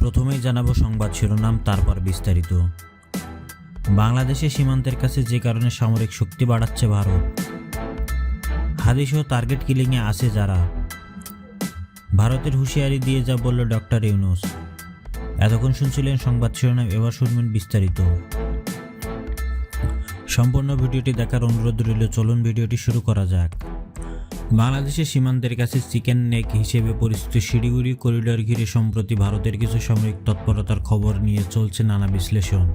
প্রথমেই জানাবো সংবাদ শিরোনাম, তারপর বিস্তারিত। বাংলাদেশের সীমান্তের কাছে যে কারণে সামরিক শক্তি বাড়াচ্ছে ভারত। হাদিসহ টার্গেট কিলিংয়ে আছে যারা। ভারতের হুঁশিয়ারি দিয়ে যা বলল ডক্টর ইউনূস। এতক্ষণ শুনছিলেন সংবাদ শিরোনাম, এবার শুনবেন বিস্তারিত। সম্পূর্ণ ভিডিওটি দেখার অনুরোধ রইল। চলুন ভিডিওটি শুরু করা যাক। বাংলাদেশের সীমান্তের কাছে চিকেন নেক হিসেবে পরিচিত শিলিগুড়ি করিডর ঘিরে সম্প্রতি ভারতের কিছু সামরিক তৎপরতার খবর নিয়ে চলছে নানা বিশ্লেষণ।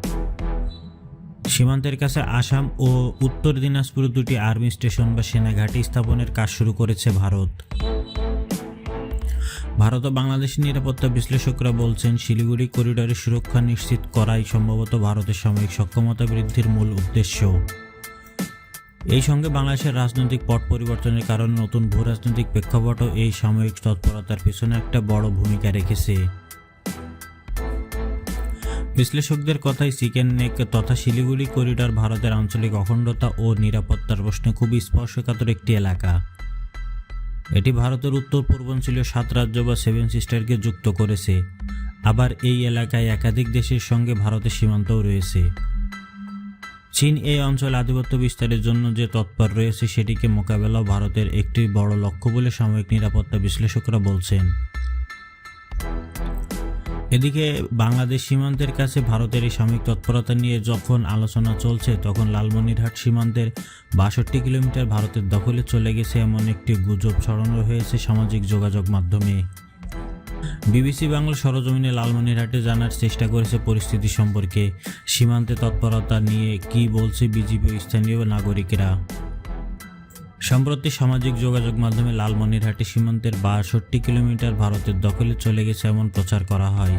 সীমান্তের কাছে আসাম ও উত্তর দিনাজপুর দুটি আর্মি স্টেশন বা সেনাঘাঁটি স্থাপনের কাজ শুরু করেছে ভারত ও বাংলাদেশের নিরাপত্তা বিশ্লেষকরা বলছেন, শিলিগুড়ি করিডরের সুরক্ষা নিশ্চিত করাই সম্ভবত ভারতের সামরিক সক্ষমতা বৃদ্ধির মূল উদ্দেশ্য। এই সঙ্গে বাংলাদেশের রাজনৈতিক পট পরিবর্তনের কারণে নতুন ভূ রাজনৈতিক প্রেক্ষাপটও এই সাময়িক তৎপরতার পেছনে একটা বড় ভূমিকা রেখেছে। বিশ্লেষকদের কথায় চিকেন নেক তথা শিলিগুড়ি করিডর ভারতের আঞ্চলিক অখণ্ডতা ও নিরাপত্তার প্রশ্নে খুবই স্পর্শকাতর একটি এলাকা। এটি ভারতের উত্তর পূর্বাঞ্চলীয় 7 রাজ্য বা 7 সিস্টারকে যুক্ত করেছে। আবার এই এলাকায় একাধিক দেশের সঙ্গে ভারতের সীমান্তও রয়েছে। চীন এই অঞ্চলে আধিপত্য বিস্তারের জন্য যে তৎপর রয়েছে সেটিকে মোকাবেলাও ভারতের একটি বড় লক্ষ্য বলে সাময়িক নিরাপত্তা বিশ্লেষকরা বলছেন। এদিকে বাংলাদেশ সীমান্তের কাছে ভারতের এই সাময়িক তৎপরতা নিয়ে যখন আলোচনা চলছে, তখন লালমনিরহাট সীমান্তের 62 কিলোমিটার ভারতের দখলে চলে গেছে এমন একটি গুজব ছড়ানো হয়েছে সামাজিক যোগাযোগ মাধ্যমে। বিবিসি বাংলা সরজমিনে লালমনিরহাটে জানার চেষ্টা করেছে পরিস্থিতি সম্পর্কে। সীমান্তে তৎপরতা নিয়ে কি বলছে বিজিবি ও স্থানীয় নাগরিকেরা। সম্প্রতি সামাজিক যোগাযোগ মাধ্যমে লালমনিরহাটে সীমান্তের 62 কিলোমিটার ভারতের দখলে চলে গেছে এমন প্রচার করা হয়।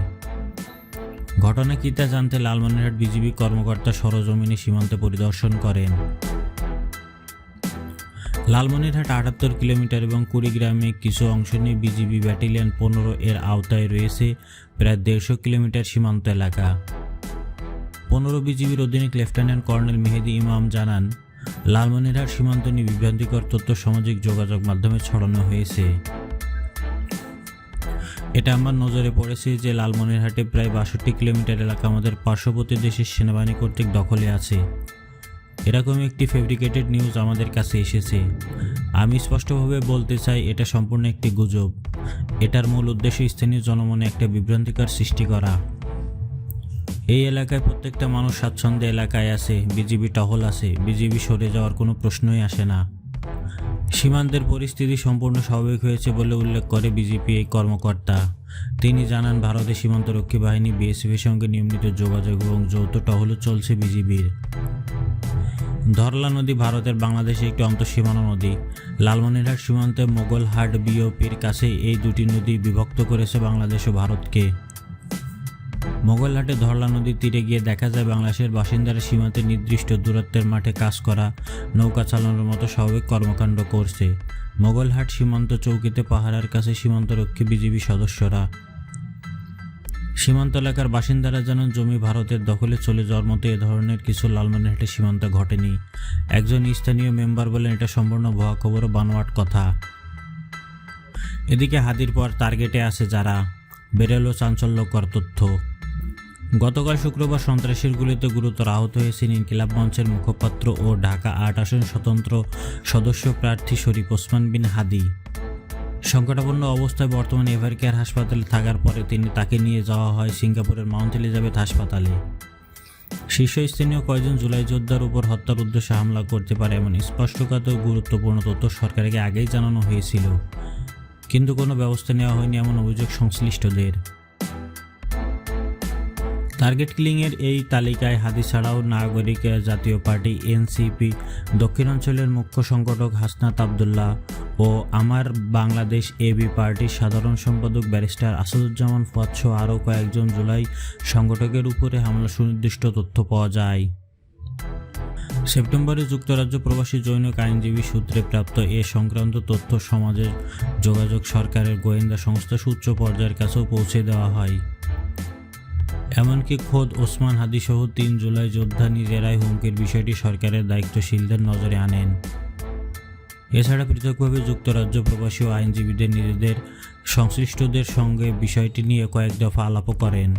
ঘটনা কি তা জানতে লালমনিরহাট বিজিবি কর্মকর্তা সরজমিনে সীমান্তে পরিদর্শন করেন। লালমনিরহাট 78 কিলোমিটার এবং কুড়িগ্রামে কিছু অংশ নিয়ে বিজিবি ব্যাটালিয়ন 15 এর আওতায় রয়েছে প্রায় 150 কিলোমিটার সীমান্ত এলাকা। 15 বিজিবির অধীনে লেফটেন্যান্ট কর্নেল মেহেদি ইমাম জানান, লালমনিরহাট সীমান্ত নিয়ে বিভ্রান্তিকর তথ্য সামাজিক যোগাযোগ মাধ্যমে ছড়ানো হয়েছে। এটা আমার নজরে পড়েছে যে লালমনিরহাটে প্রায় 62 কিলোমিটার এলাকা আমাদের পার্শ্ববর্তী দেশের সেনাবাহিনী কর্তৃক দখলে আছে। এরকম একটি ফেব্রিকেটেড নিউজ আমাদের কাছে এসেছে। আমি স্পষ্টভাবে বলতে চাই, এটা সম্পূর্ণ একটি গুজব। এটার মূল উদ্দেশ্য স্থানীয় জনমনে একটা বিভ্রান্তিকর সৃষ্টি করা। এই এলাকায় প্রত্যেকটা মানুষ স্বাচ্ছন্দ্যে এলাকায় আছে, বিজিবি টহল আছে, বিজিবি সরে যাওয়ার কোনো প্রশ্নই আসে না। সীমান্তের পরিস্থিতি সম্পূর্ণ স্বাভাবিক হয়েছে বলে উল্লেখ করে বিজিপি এই কর্মকর্তা। তিনি জানান, ভারতের সীমান্তরক্ষী বাহিনী বিএসএফের সঙ্গে নিয়মিত যোগাযোগ এবং যৌথ টহলও চলছে বিজিবির। ধরলা নদী ভারতের বাংলাদেশে একটি অন্তঃসীমানা নদী। লালমনিরহাট সীমান্তে মোগলহাট বিওপির কাছে এই দুটি নদী বিভক্ত করেছে বাংলাদেশ ও ভারতকে। মোগলহাটে ধরলা নদীর তীরে গিয়ে দেখা যায় বাংলাদেশের বাসিন্দারা সীমান্তে নির্দিষ্ট দূরত্বের মাঠে কাজ করা, নৌকা চালানোর মতো স্বাভাবিক কর্মকাণ্ড করছে। মোগলহাট সীমান্ত চৌকিতে পাহারার কাছে সীমান্তরক্ষী বিজিবি সদস্যরা। সীমান্ত এলাকার বাসিন্দারা জানান, জমি ভারতের দখলে চলে যাওয়ার মতো এ ধরনের কিছু লালমনিরহাটের সীমান্তে ঘটেনি। একজন স্থানীয় মেম্বার বলেন, এটা সম্পূর্ণ ভুয়া খবর ও বানোয়াট কথা। এদিকে হাদির পর টার্গেটে আছে যারা। বেরোলো চাঞ্চল্যকর তথ্য। গতকাল শুক্রবার সন্ত্রাসীর গুলিতে গুরুতর আহত হয়েছেন ইনকিলাব মঞ্চের মুখপাত্র ও ঢাকা 8 আসন স্বতন্ত্র সদস্য প্রার্থী শরীফ ওসমান বিন হাদি। সংকটাপন্ন অবস্থায় বর্তমানে এভারকেয়ার হাসপাতালে থাকার পরে তাকে নিয়ে যাওয়া হয় সিঙ্গাপুরের মাউন্ট এলিজাবেথ হাসপাতালে। শীর্ষস্থানীয় কয়েকজন জুলাই যোদ্ধার উপর হত্যার উদ্দেশ্যে হামলা করতে পারে এমন স্পষ্টকাতর গুরুত্বপূর্ণ তথ্য সরকারকে আগেই জানানো হয়েছিল, কিন্তু কোনো ব্যবস্থা নেওয়া হয়নি এমন অভিযোগ সংশ্লিষ্টদের। টার্গেট কিলিংয়ের এই তালিকায় হাদি ছাড়াও নাগরিক জাতীয় পার্টি এনসিপি দক্ষিণাঞ্চলের মুখ্য সংগঠক হাসনাত আবদুল্লাহ ও আমার বাংলাদেশ এবি পার্টির সাধারণ সম্পাদক ব্যারিস্টার আসাদুজ্জামান ফুয়াদ সহ আরও কয়েকজন জুলাই সংগঠকের উপরে হামলার সুনির্দিষ্ট তথ্য পাওয়া যায়। সেপ্টেম্বরে যুক্তরাজ্য প্রবাসী জৈনিক আইনজীবী সূত্রে প্রাপ্ত এ সংক্রান্ত তথ্য সমাজের যোগাযোগ সরকারের গোয়েন্দা সংস্থা উচ্চ পর্যায়ের কাছেও পৌঁছে দেওয়া হয়। এমনকি খোদ ওসমান হাদি সহ 3 জুলাই যোদ্ধা নিজেরাই হুমকির বিষয়টি সরকারের দায়িত্বশীলদের নজরে আনেন। এছাড়া পৃথকভাবে যুক্তরাজ্য প্রবাসী ও আইনজীবীদের নিজেদের সংশ্লিষ্টদের সঙ্গে বিষয়টি নিয়ে কয়েক দফা আলাপও করেন।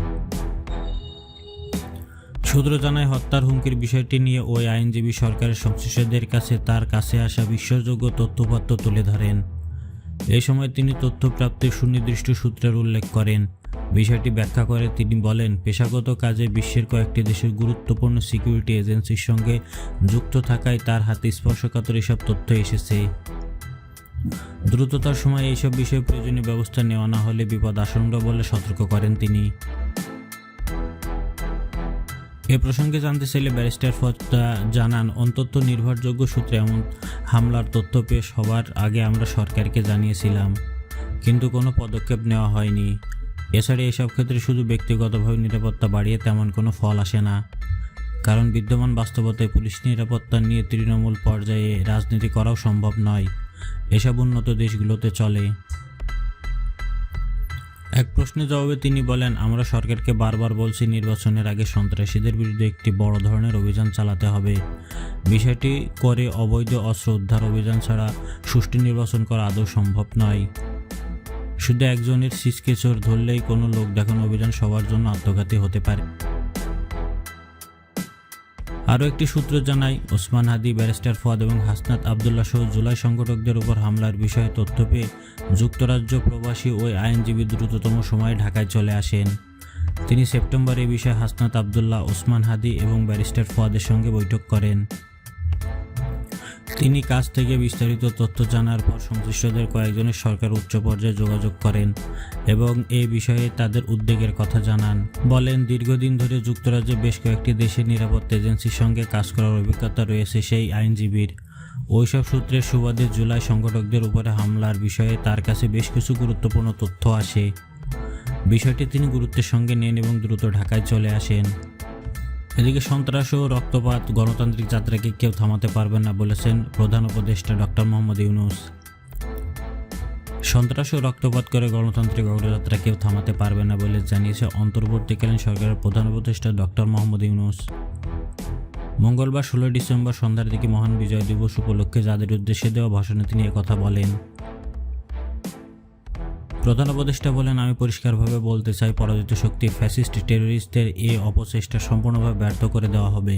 সূত্র জানায়, হত্যার হুমকির বিষয়টি নিয়ে ওই আইনজীবী সরকারের সংশ্লিষ্টদের কাছে তার কাছে আসা বিশ্বাসযোগ্য তথ্যপত্র তুলে ধরেন। এই সময় তিনি তথ্য প্রাপ্তির সুনির্দিষ্ট সূত্রের উল্লেখ করেন। বিষয়টি ব্যাখ্যা করে তিনি বলেন, পেশাগত কাজে বিশ্বের কয়েকটি দেশের গুরুত্বপূর্ণ সিকিউরিটি এজেন্সির সঙ্গে যুক্ত থাকায় তার হাতে স্পর্শকাতর এসব তথ্য এসেছে। দ্রুততার সময় এইসব বিষয়ে প্রয়োজনীয় ব্যবস্থা নেওয়া না হলে বিপদ আসন্ন বলে সতর্ক করেন তিনি। এ প্রসঙ্গে জানতে চাইলে ব্যারিস্টার ফজল জানান, অন্তত নির্ভরযোগ্য সূত্রে এমন হামলার তথ্য পেশ হবার আগে আমরা সরকারকে জানিয়েছিলাম, কিন্তু কোনো পদক্ষেপ নেওয়া হয়নি। এছাড়া এসব ক্ষেত্রে শুধু ব্যক্তিগতভাবে নিরাপত্তা বাড়িয়ে তেমন কোনো ফল আসে না, কারণ বিদ্যমান বাস্তবতায় পুলিশ নিরাপত্তা নিয়ে তৃণমূল পর্যায়ে রাজনীতি করাও সম্ভব নয়। এসব উন্নত দেশগুলোতে চলে। এক প্রশ্নের জবাবে তিনি বলেন, আমরা সরকারকে বারবার বলছি নির্বাচনের আগে সন্ত্রাসীদের বিরুদ্ধে একটি বড় ধরনের অভিযান চালাতে হবে। বিষয়টি করে অবৈধ অস্ত্র উদ্ধার অভিযান ছাড়া সুষ্ঠু নির্বাচন করা আদৌ সম্ভব নয়। শুধু একজনের সিসকে চোর ধরলেই কোনো লোক দেখানো অভিযান সবার জন্য আত্মঘাতী হতে পারে। আরও একটি সূত্র জানায়, ওসমান হাদি, ব্যারিস্টার ফুয়াদ এবং হাসনাত আবদুল্লাহ সহ জুলাই সংগঠকদের উপর হামলার বিষয়ে তথ্য পেয়ে যুক্তরাজ্য প্রবাসী ওই আইনজীবী দ্রুততম সময়ে ঢাকায় চলে আসেন। তিনি সেপ্টেম্বরে এ বিষয়ে হাসনাত আবদুল্লাহ, ওসমান হাদি এবং ব্যারিস্টার ফুয়াদের সঙ্গে বৈঠক করেন। তিনি কাছ থেকে বিস্তারিত তথ্য জানার পর সংশ্লিষ্টদের কয়েকজনের সরকার উচ্চ পর্যায়ে যোগাযোগ করেন এবং এ বিষয়ে তাদের উদ্বেগের কথা জানান। বলেন, দীর্ঘদিন ধরে যুক্তরাজ্যে বেশ কয়েকটি দেশের নিরাপত্তা এজেন্সির সঙ্গে কাজ করার অভিজ্ঞতা রয়েছে সেই আইনজীবীর। ওইসব সূত্রের সুবাদে জুলাই সংগঠকদের উপরে হামলার বিষয়ে তার কাছে বেশ কিছু গুরুত্বপূর্ণ তথ্য আসে। বিষয়টি তিনি গুরুত্বের সঙ্গে নেন এবং দ্রুত ঢাকায় চলে আসেন। এদিকে সন্ত্রাস ও রক্তপাত গণতান্ত্রিক যাত্রাকে কেউ থামাতে পারবেন না বলেছেন প্রধান উপদেষ্টা ডক্টর মোহাম্মদ ইউনূস। সন্ত্রাস ও রক্তপাত করে গণতান্ত্রিক অগ্রযাত্রা কেউ থামাতে পারবে না বলে জানিয়েছে অন্তর্বর্তীকালীন সরকারের প্রধান উপদেষ্টা ডক্টর মোহাম্মদ ইউনূস। মঙ্গলবার 16 ডিসেম্বর সন্ধ্যার দিকে মহান বিজয় দিবস উপলক্ষে যাদের উদ্দেশ্যে দেওয়া ভাষণে তিনি একথা বলেন। প্রধান উপদেষ্টা বলেন, আমি পরিষ্কারভাবে বলতে চাই, পরাজিত শক্তি ফ্যাসিস্ট টেররিস্টদের এ অপচেষ্টা সম্পূর্ণভাবে ব্যর্থ করে দেওয়া হবে।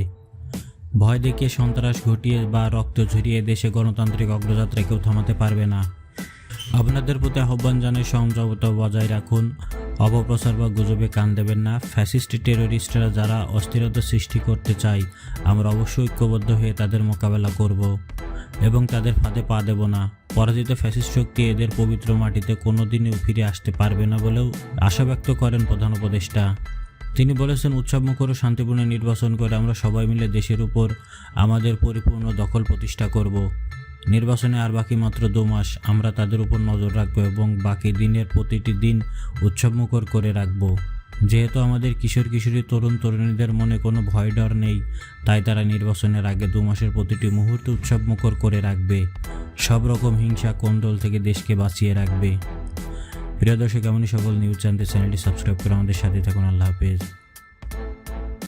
ভয় দেখিয়ে, সন্ত্রাস ঘটিয়ে বা রক্ত ঝরিয়ে দেশে গণতান্ত্রিক অগ্রযাত্রা কেউ থামাতে পারবে না। আপনাদের প্রতি আহ্বান জানাই, সংযমতা বজায় রাখুন, অপপ্রচার বা গুজবে কান দেবেন না। ফ্যাসিস্ট টেররিস্টরা যারা অস্থিরতা সৃষ্টি করতে চায়, আমরা অবশ্যই ঐক্যবদ্ধ হয়ে তাদের মোকাবেলা করব এবং তাদের ফাঁদে পা দেব না। পরাজিত ফ্যাসিস্ট শক্তি এদের পবিত্র মাটিতে কোনোদিনও ফিরে আসতে পারবে না বলেও আশা ব্যক্ত করেন প্রধান উপদেষ্টা। তিনি বলেছেন, উৎসবমুখর ও শান্তিপূর্ণ নির্বাচন করে আমরা সবাই মিলে দেশের উপর আমাদের পরিপূর্ণ দখল প্রতিষ্ঠা করব। নির্বাচনে আর বাকি মাত্র 2 মাস। আমরা তাদের উপর নজর রাখবো এবং বাকি দিনের প্রতিটি দিন উৎসবমুখর করে রাখব। যেহেতু আমাদের কিশোর কিশোরী, তরুণ তরুণীদের মনে কোনো ভয় ডর নেই, তাই তারা নির্বাচনের আগে 2 মাসের প্রতিটি মুহূর্তে উৎসবমুখর করে রাখবে। সব রকম হিংসা কোন্দল থেকে দেশকে বাঁচিয়ে রাখবে। প্রিয় দর্শক, এমনই সকল নিউজ জানতে চ্যানেলটি সাবস্ক্রাইব করে আমাদের সাথে থাকুন। আল্লাহ হাফেজ।